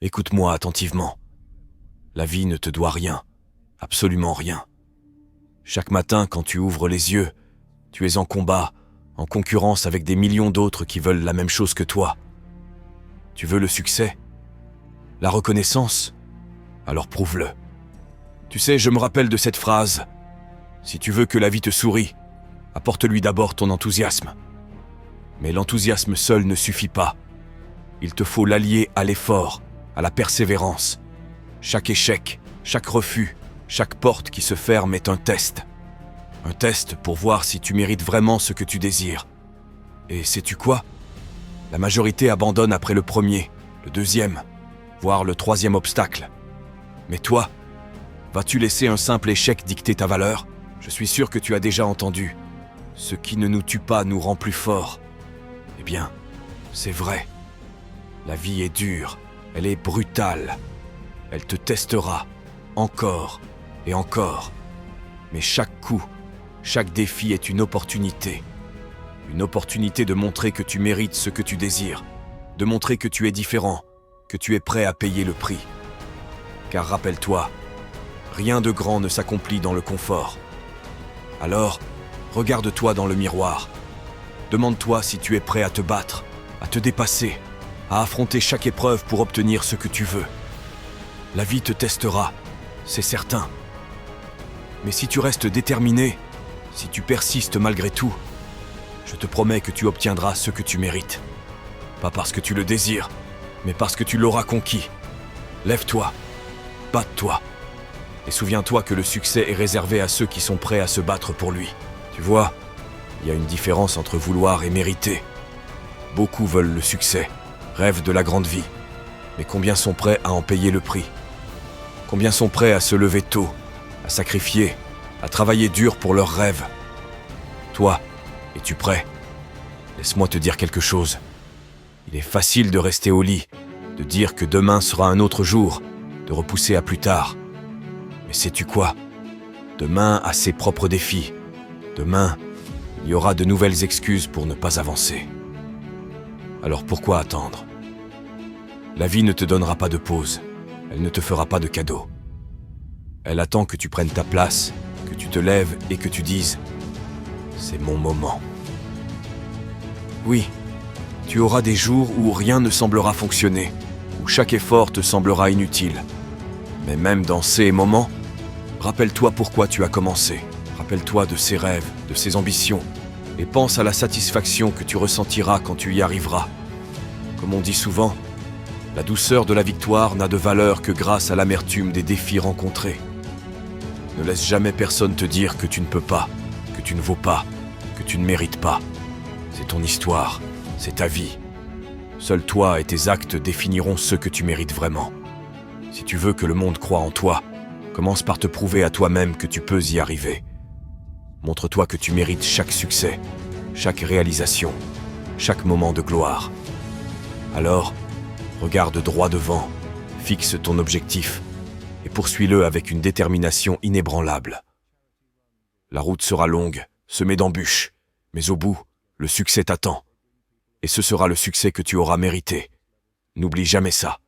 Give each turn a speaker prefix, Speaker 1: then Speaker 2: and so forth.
Speaker 1: Écoute-moi attentivement. La vie ne te doit rien, absolument rien. Chaque matin, quand tu ouvres les yeux, tu es en combat, en concurrence avec des millions d'autres qui veulent la même chose que toi. Tu veux le succès? La reconnaissance? Alors prouve-le. Tu sais, je me rappelle de cette phrase. Si tu veux que la vie te sourie, apporte-lui d'abord ton enthousiasme. Mais l'enthousiasme seul ne suffit pas. Il te faut l'allier à l'effort, à la persévérance. Chaque échec, chaque refus, chaque porte qui se ferme est un test. Un test pour voir si tu mérites vraiment ce que tu désires. Et sais-tu quoi? La majorité abandonne après le premier, le deuxième, voire le troisième obstacle. Mais toi, vas-tu laisser un simple échec dicter ta valeur? Je suis sûr que tu as déjà entendu. Ce qui ne nous tue pas nous rend plus forts. Eh bien, c'est vrai. La vie est dure, elle est brutale. Elle te testera, encore et encore. Mais chaque coup, chaque défi est une opportunité. Une opportunité de montrer que tu mérites ce que tu désires. De montrer que tu es différent, que tu es prêt à payer le prix. Car rappelle-toi, rien de grand ne s'accomplit dans le confort. Alors, regarde-toi dans le miroir. Demande-toi si tu es prêt à te battre, à te dépasser, à affronter chaque épreuve pour obtenir ce que tu veux. La vie te testera, c'est certain. Mais si tu restes déterminé, si tu persistes malgré tout, je te promets que tu obtiendras ce que tu mérites. Pas parce que tu le désires, mais parce que tu l'auras conquis. Lève-toi, batte-toi, et souviens-toi que le succès est réservé à ceux qui sont prêts à se battre pour lui. Tu vois, il y a une différence entre vouloir et mériter. Beaucoup veulent le succès, rêvent de la grande vie, mais combien sont prêts à en payer le prix? Combien sont prêts à se lever tôt, à sacrifier, à travailler dur pour leurs rêves? Toi, es-tu prêt? Laisse-moi te dire quelque chose. Il est facile de rester au lit, de dire que demain sera un autre jour, de repousser à plus tard. Mais sais-tu quoi? Demain a ses propres défis. Demain, il y aura de nouvelles excuses pour ne pas avancer. Alors pourquoi attendre? La vie ne te donnera pas de pause. Elle ne te fera pas de cadeau. Elle attend que tu prennes ta place, que tu te lèves et que tu dises « C'est mon moment ». Oui, tu auras des jours où rien ne semblera fonctionner, où chaque effort te semblera inutile. Mais même dans ces moments, rappelle-toi pourquoi tu as commencé. Rappelle-toi de ces rêves, de ces ambitions, et pense à la satisfaction que tu ressentiras quand tu y arriveras. Comme on dit souvent, la douceur de la victoire n'a de valeur que grâce à l'amertume des défis rencontrés. Ne laisse jamais personne te dire que tu ne peux pas, que tu ne vaux pas, que tu ne mérites pas. C'est ton histoire, c'est ta vie. Seul toi et tes actes définiront ce que tu mérites vraiment. Si tu veux que le monde croie en toi, commence par te prouver à toi-même que tu peux y arriver. Montre-toi que tu mérites chaque succès, chaque réalisation, chaque moment de gloire. Alors, regarde droit devant, fixe ton objectif et poursuis-le avec une détermination inébranlable. La route sera longue, semée d'embûches, mais au bout, le succès t'attend. Et ce sera le succès que tu auras mérité. N'oublie jamais ça.